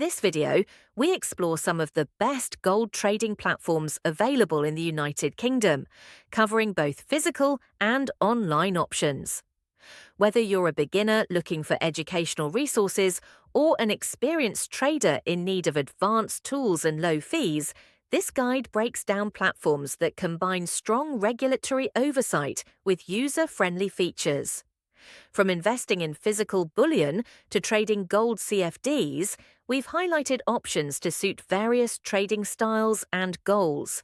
this video, we explore some of the best gold trading platforms available in the United Kingdom, covering both physical and online options. Whether you're a beginner looking for educational resources or an experienced trader in need of advanced tools and low fees, this guide breaks down platforms that combine strong regulatory oversight with user-friendly features. From investing in physical bullion to trading gold CFDs, we've highlighted options to suit various trading styles and goals.